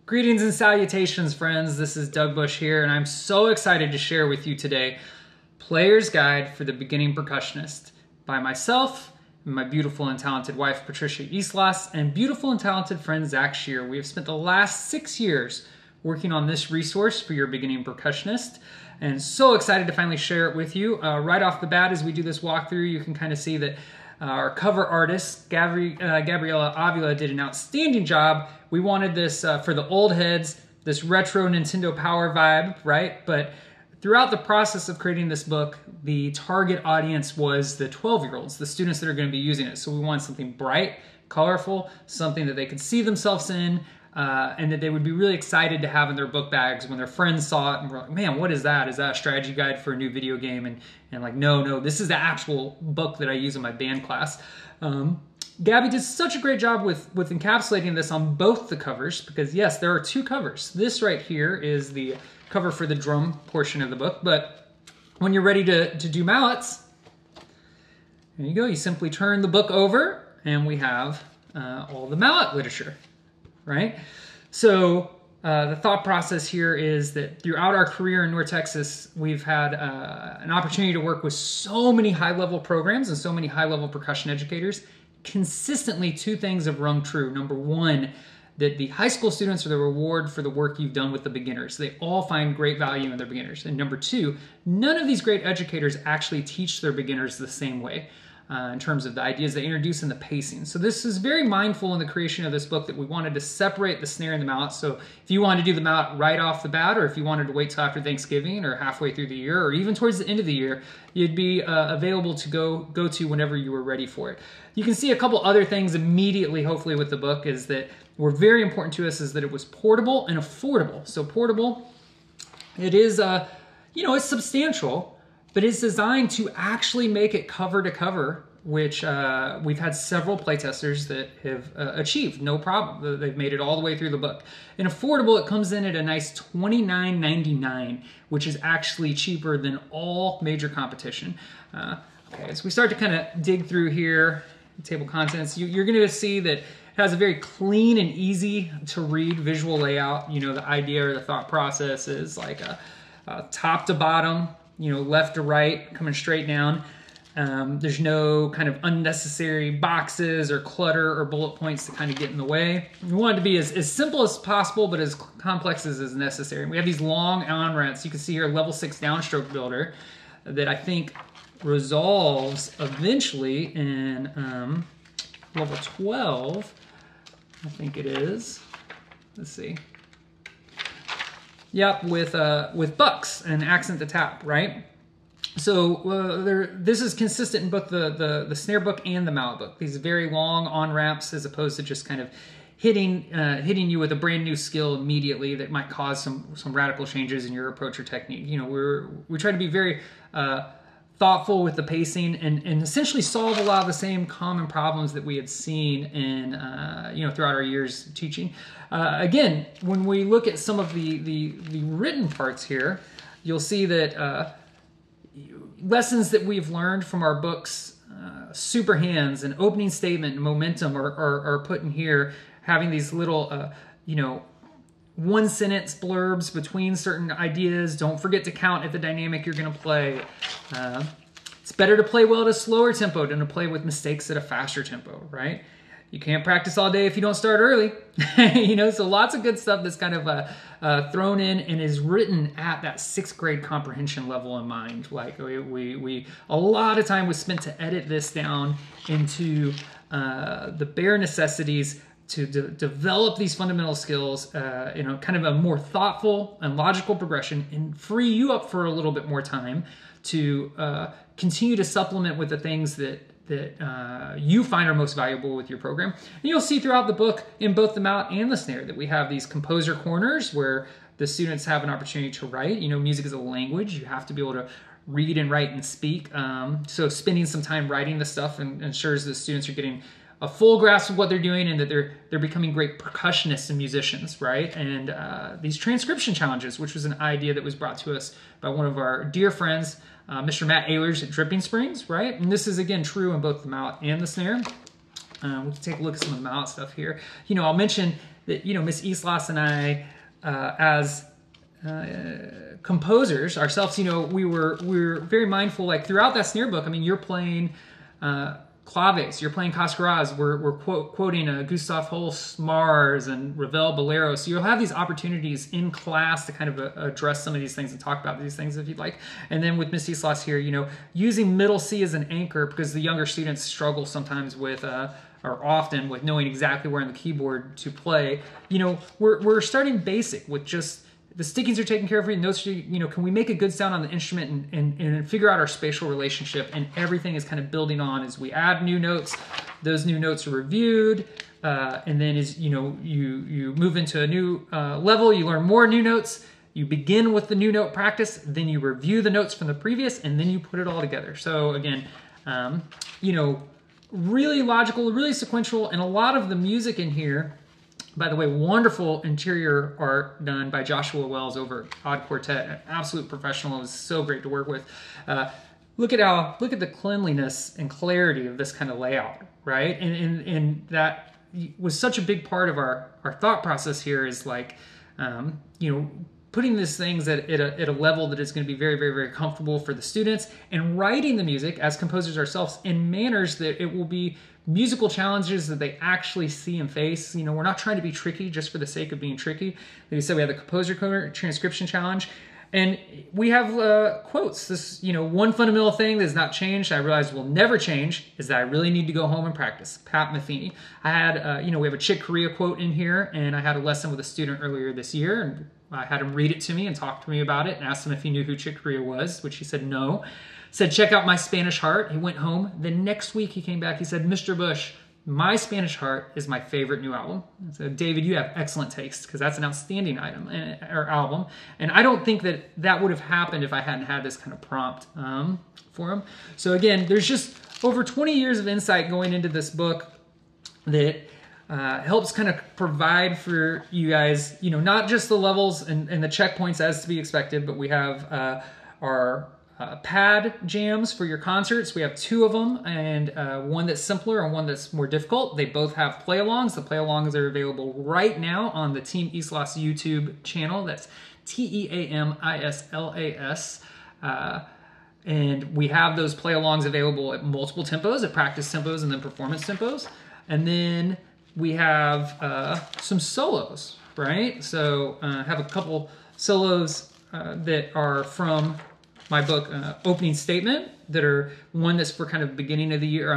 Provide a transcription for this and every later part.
Greetings and salutations, friends. This is Doug Bush here, and I'm so excited to share with you today Player's Guide for the Beginning Percussionist by myself and my beautiful and talented wife, Patricia Islas, and beautiful and talented friend, Zach Shear. We have spent the last 6 years working on this resource for your beginning percussionist, and so excited to finally share it with you. Right off the bat, as we do this walkthrough, you can kind of see that our cover artist, Gabriella Avila, did an outstanding job. We wanted this for the old heads, this retro Nintendo Power vibe, right? But throughout the process of creating this book, the target audience was the 12-year-olds, the students that are going to be using it. So we wanted something bright, colorful, something that they could see themselves in, and that they would be really excited to have in their book bags when their friends saw it and were like, man, what is that? Is that a strategy guide for a new video game? And like, no, this is the actual book that I use in my band class. Gabby did such a great job with encapsulating this on both the covers, because yes, there are two covers. This right here is the cover for the drum portion of the book, but when you're ready to do mallets, there you go. You simply turn the book over and we have all the mallet literature. Right? So the thought process here is that throughout our career in North Texas, we've had an opportunity to work with so many high-level programs and so many high-level percussion educators. Consistently, two things have rung true. Number one, that the high school students are the reward for the work you've done with the beginners. They all find great value in their beginners. And number two, none of these great educators actually teach their beginners the same way. In terms of the ideas they introduce and the pacing. So this is very mindful in the creation of this book that we wanted to separate the snare and the mallet. So if you wanted to do the mallet right off the bat, or if you wanted to wait till after Thanksgiving or halfway through the year, or even towards the end of the year, you'd be available to go to whenever you were ready for it. You can see a couple other things immediately, hopefully, with the book is that were very important to us is that it was portable and affordable. So portable, it is, it's substantial, but it's designed to actually make it cover to cover, which we've had several playtesters that have achieved, no problem. They've made it all the way through the book. And affordable, it comes in at a nice $29.99, which is actually cheaper than all major competition. Okay, so we start to kind of dig through here, table contents. You're going to see that it has a very clean and easy to read visual layout. You know, the idea or the thought process is like a top to bottom, left to right, coming straight down. There's no kind of unnecessary boxes or clutter or bullet points to kind of get in the way. We want it to be as simple as possible, but as complex as is necessary. We have these long on-ramps. You can see here, level 6 downstroke builder that I think resolves eventually in level 12. I think it is. Let's see. Yep, with bucks and accent to tap, right? So this is consistent in both the snare book and the mallet book. These very long on-ramps as opposed to just kind of hitting you with a brand new skill immediately that might cause some radical changes in your approach or technique. We try to be very thoughtful with the pacing and essentially solve a lot of the same common problems that we had seen in throughout our years teaching. Again, when we look at some of the written parts here, you'll see that lessons that we've learned from our books, super hands and opening statement and momentum are put in here, having these little one sentence blurbs between certain ideas. Don't forget to count at the dynamic you're going to play. It's better to play well at a slower tempo than to play with mistakes at a faster tempo, right? You can't practice all day if you don't start early. So lots of good stuff that's kind of thrown in and is written at that 6th grade comprehension level in mind. Like we a lot of time was spent to edit this down into the bare necessities to develop these fundamental skills, kind of a more thoughtful and logical progression, and free you up for a little bit more time to continue to supplement with the things that you find are most valuable with your program. And you'll see throughout the book in both the mallet and the snare that we have these composer corners where the students have an opportunity to write. Music is a language. You have to be able to read and write and speak. So spending some time writing the stuff ensures that students are getting a full grasp of what they're doing and that they're becoming great percussionists and musicians, right? And these transcription challenges, which was an idea that was brought to us by one of our dear friends, Mr. Matt Ehlers at Dripping Springs, right? And this is, again, true in both the mallet and the snare. We can take a look at some of the mallet stuff here. I'll mention that, Miss Islas and I, as composers ourselves, we were very mindful, like throughout that snare book. I mean, you're playing claves, you're playing cascaras, we're quoting Gustav Holst Mars and Ravel Bolero. So you'll have these opportunities in class to kind of address some of these things and talk about these things if you'd like. And then with Miss Islas here, using middle C as an anchor, because the younger students struggle sometimes with or often with knowing exactly where on the keyboard to play. We're starting basic with just the stickings are taken care of. Notes, can we make a good sound on the instrument and figure out our spatial relationship? And everything is kind of building on as we add new notes. Those new notes are reviewed, and then as you move into a new level, you learn more new notes. You begin with the new note practice, then you review the notes from the previous, and then you put it all together. So again, really logical, really sequential, and a lot of the music in here. By the way, wonderful interior art done by Joshua Wells over at Odd Quartet. An absolute professional. It was so great to work with. Look at the cleanliness and clarity of this kind of layout, right? And that was such a big part of our thought process here is like, putting these things at a level that is going to be very, very, very comfortable for the students, and writing the music as composers ourselves in manners that it will be musical challenges that they actually see and face. We're not trying to be tricky just for the sake of being tricky. Like I said, we have the Composer Corner Transcription Challenge, and we have quotes. This, one fundamental thing that has not changed, I realize will never change, is that I really need to go home and practice. Pat Metheny. I had, we have a Chick Corea quote in here, and I had a lesson with a student earlier this year, and I had him read it to me and talk to me about it and asked him if he knew who Chick Corea was, which he said no. Said, check out My Spanish Heart. He went home. The next week he came back. He said, Mr. Bush, My Spanish Heart is my favorite new album. I said, David, you have excellent taste, because that's an outstanding album. And I don't think that would have happened if I hadn't had this kind of prompt for him. So again, there's just over 20 years of insight going into this book that helps kind of provide for you guys, not just the levels and the checkpoints as to be expected, but we have our pad jams for your concerts. We have 2 of them, and one that's simpler and one that's more difficult. They both have play-alongs. The play-alongs are available right now on the Team Islas YouTube channel. That's TEAMISLAS. And we have those play-alongs available at multiple tempos, at practice tempos and then performance tempos. And then we have some solos, right? So I have a couple solos that are from my book, Opening Statement, that are one that's for kind of beginning of the year,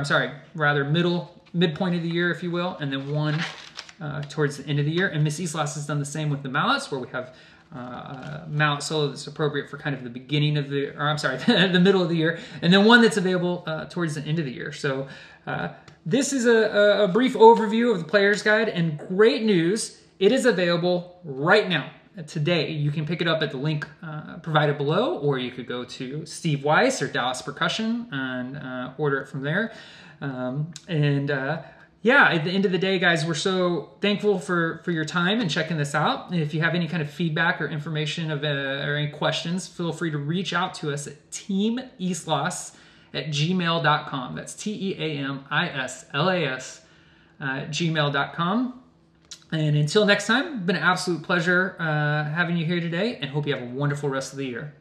midpoint of the year, if you will, and then one towards the end of the year. And Miss Islas has done the same with the mallets, where we have a mallet solo that's appropriate for kind of the beginning of the, the middle of the year, and then one that's available towards the end of the year. So this is a brief overview of the Player's Guide, and great news, it is available right now. Today. You can pick it up at the link provided below, or you could go to Steve Weiss or Dallas Percussion and order it from there. Yeah, at the end of the day, guys, we're so thankful for your time and checking this out. And if you have any kind of feedback or information or any questions, feel free to reach out to us at teamislas@gmail.com. That's TEAMISLAS @gmail.com. And until next time, it's been an absolute pleasure having you here today, and hope you have a wonderful rest of the year.